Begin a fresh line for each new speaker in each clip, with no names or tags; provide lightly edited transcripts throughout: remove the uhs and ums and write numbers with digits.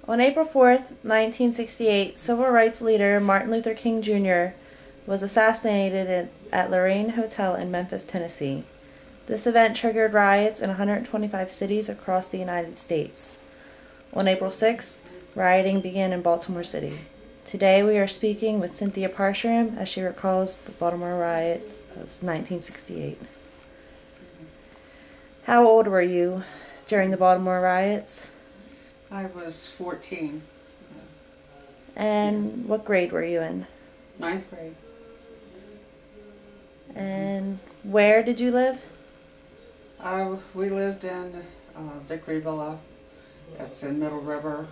On April 4th, 1968, civil rights leader Martin Luther King Jr. was assassinated at Lorraine Hotel in Memphis, Tennessee. This event triggered riots in 125 cities across the United States. On April 6th, rioting began in Baltimore City. Today we are speaking with Cynthia Parsram as she recalls the Baltimore riots of 1968. How old were you during the Baltimore riots?
I was 14.
And what grade were you in?
Ninth grade.
And where did you live?
We lived in Vickery Villa. It's in Middle River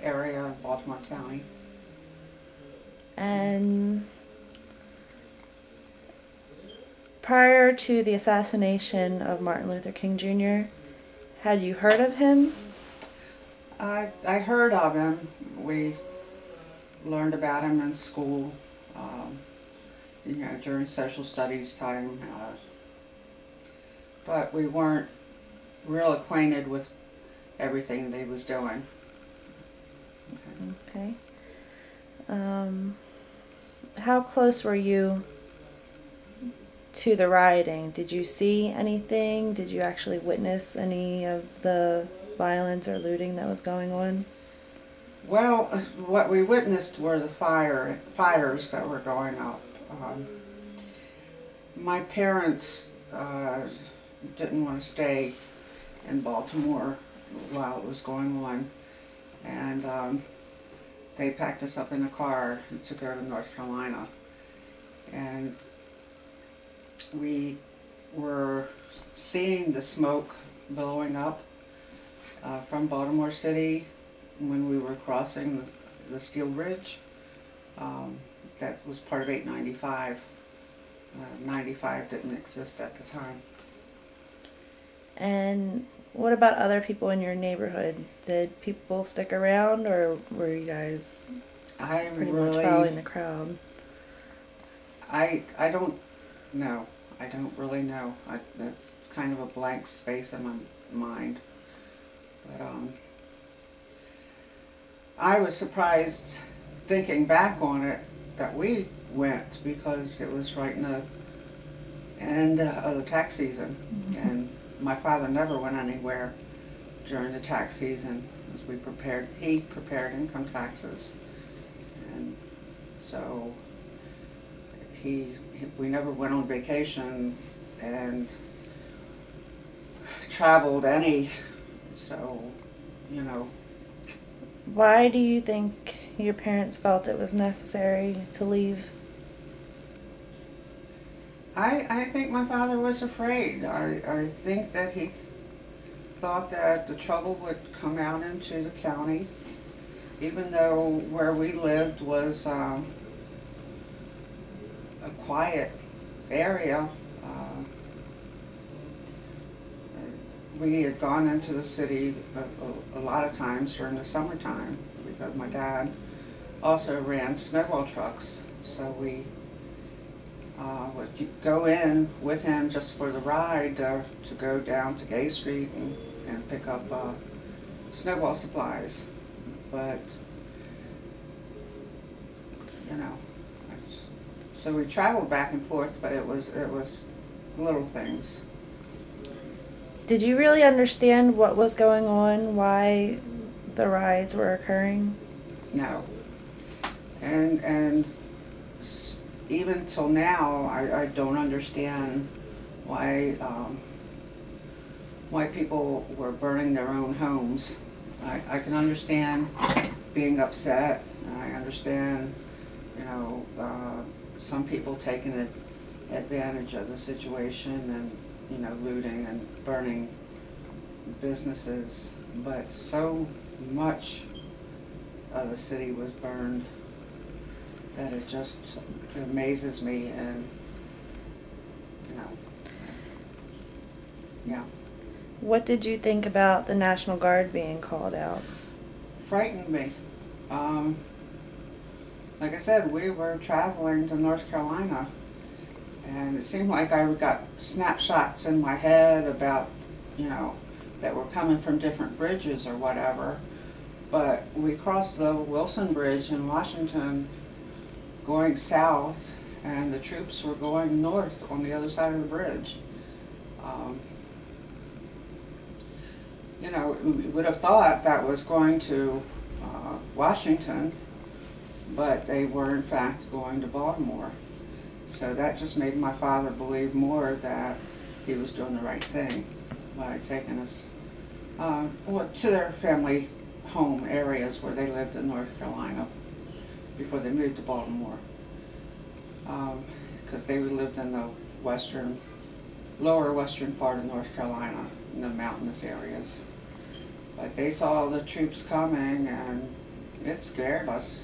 area of Baltimore County.
And prior to the assassination of Martin Luther King Jr., had you heard of him?
I heard of him. We learned about him in school, during social studies time, but we weren't real acquainted with everything that he was doing.
Okay. How close were you to the rioting? Did you see anything? Did you actually witness any of the violence or looting that was going on?
Well, what we witnessed were the fires that were going up. My parents didn't want to stay in Baltimore while it was going on, and they packed us up in a car to go to North Carolina. And we were seeing the smoke billowing up from Baltimore City when we were crossing the steel bridge. That was part of 895. 95 didn't exist at the time.
And what about other people in your neighborhood? Did people stick around, or were you guys pretty much following the crowd?
I don't know. I don't really know. It's kind of a blank space in my mind. But I was surprised, thinking back on it, that we went, because it was right in the end of the tax season. Mm-hmm. And my father never went anywhere during the tax season, as he prepared income taxes. And so we never went on vacation and traveled any, so,
Why do you think your parents felt it was necessary to leave?
I think my father was afraid. I think that he thought that the trouble would come out into the county, even though where we lived was a quiet area. We had gone into the city a lot of times during the summertime, because my dad also ran snowball trucks, so we would go in with him just for the ride to go down to Gay Street and pick up snowball supplies. But, so we traveled back and forth, but it was little things.
Did you really understand what was going on, why the riots were occurring?
No. And even till now, I don't understand why people were burning their own homes. I can understand being upset. I understand, some people taking advantage of the situation and, looting and burning businesses. But so much of the city was burned that it just amazes me, and yeah.
What did you think about the National Guard being called out?
Frightened me. Like I said, we were traveling to North Carolina, and it seemed like I got snapshots in my head about, that were coming from different bridges or whatever. But we crossed the Wilson Bridge in Washington going south, and the troops were going north on the other side of the bridge. You know, we would have thought that was going to Washington, but they were in fact going to Baltimore. So that just made my father believe more that he was doing the right thing by taking us to their family home areas where they lived in North Carolina before they moved to Baltimore. Because they lived in the lower western part of North Carolina, in the mountainous areas. But they saw the troops coming, and it scared us.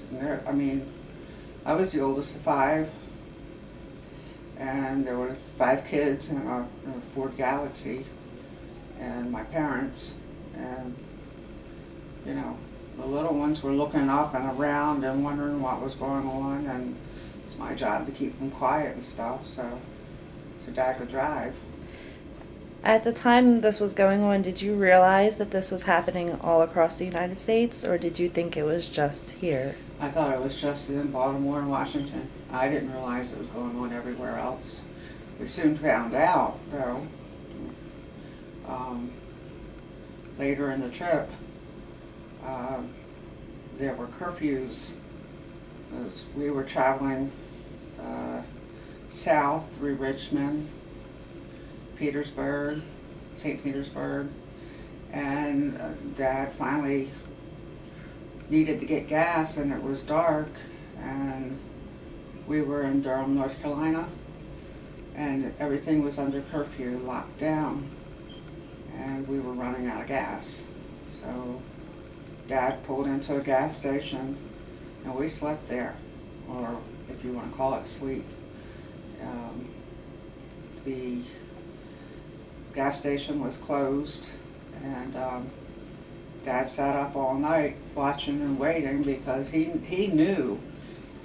I mean, I was the oldest of 5, and there were 5 kids in a Ford Galaxy, and my parents, and you know, the little ones were looking up and around and wondering what was going on, and it's my job to keep them quiet and stuff, so Dad could drive.
At the time this was going on, did you realize that this was happening all across the United States, or did you think it was just here?
I thought it was just in Baltimore and Washington. I didn't realize it was going on everywhere else. We soon found out, though, later in the trip, there were curfews as we were traveling south through Richmond, Petersburg, St. Petersburg, and Dad finally needed to get gas, and it was dark, and we were in Durham, North Carolina, and everything was under curfew, locked down, and we were running out of gas. So Dad pulled into a gas station, and we slept there, or if you want to call it sleep. The gas station was closed, and Dad sat up all night watching and waiting because he knew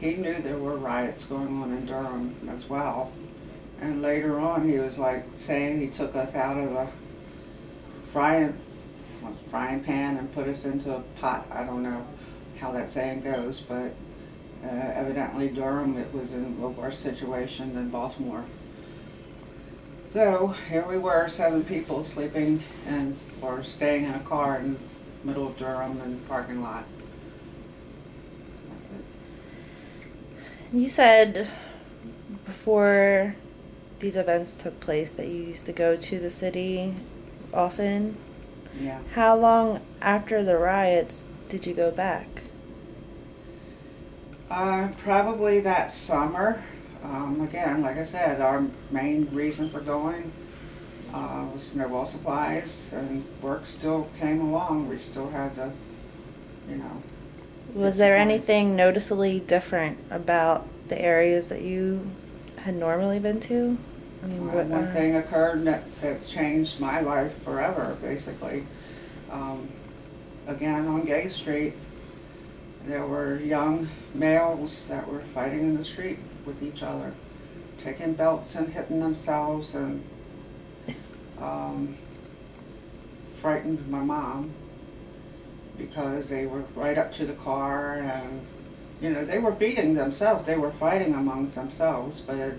there were riots going on in Durham as well. And later on, he was like saying he took us out of the frying pan and put us into a pot. I don't know how that saying goes, but evidently Durham, it was in a worse situation than Baltimore. So here we were, 7 people sleeping or staying in a car in the middle of Durham in the parking lot. That's it.
You said before these events took place that you used to go to the city often.
Yeah.
How long after the riots did you go back?
Probably that summer. Again, like I said, our main reason for going was snowball supplies, and work still came along. We still had to, you know.
Was there anything noticeably different about the areas that you had normally been to? I mean,
one thing occurred that's changed my life forever, basically. Again, on Gay Street, there were young males that were fighting in the street with each other, taking belts and hitting themselves, and frightened my mom because they were right up to the car, and you know, they were beating themselves, they were fighting amongst themselves, but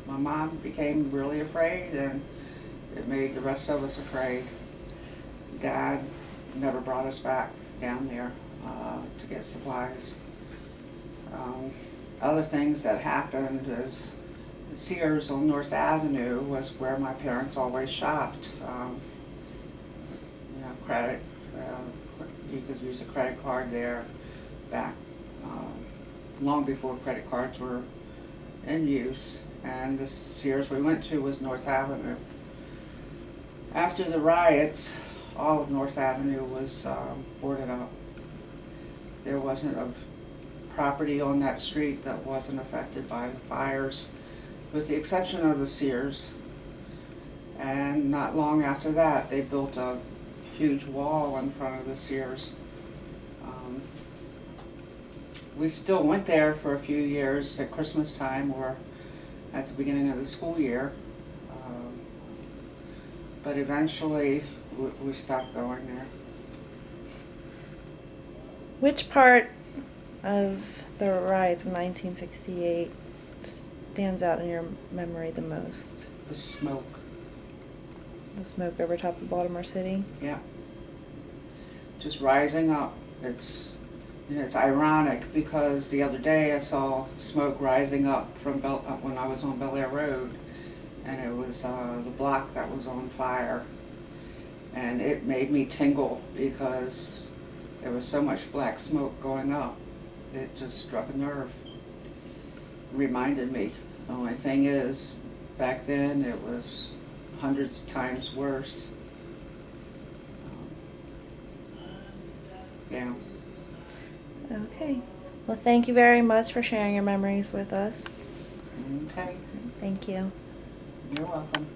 my mom became really afraid, and it made the rest of us afraid. Dad never brought us back down there to get supplies. Other things that happened is Sears on North Avenue was where my parents always shopped. You know, credit, you could use a credit card there back long before credit cards were in use. And the Sears we went to was North Avenue. After the riots, all of North Avenue was boarded up. There wasn't a property on that street that wasn't affected by the fires, with the exception of the Sears. And not long after that, they built a huge wall in front of the Sears. We still went there for a few years at Christmas time or at the beginning of the school year, but eventually we stopped going there.
Which part of the riots of 1968 stands out in your memory the most?
The smoke.
The smoke over top of Baltimore City?
Yeah. Just rising up. It's ironic because the other day I saw smoke rising up from when I was on Bel Air Road, and it was the block that was on fire, and it made me tingle because there was so much black smoke going up. It just struck a nerve. Reminded me. The only thing is, back then it was hundreds of times worse. Yeah.
Okay. Well, thank you very much for sharing your memories with us.
Okay.
Thank you.
You're welcome.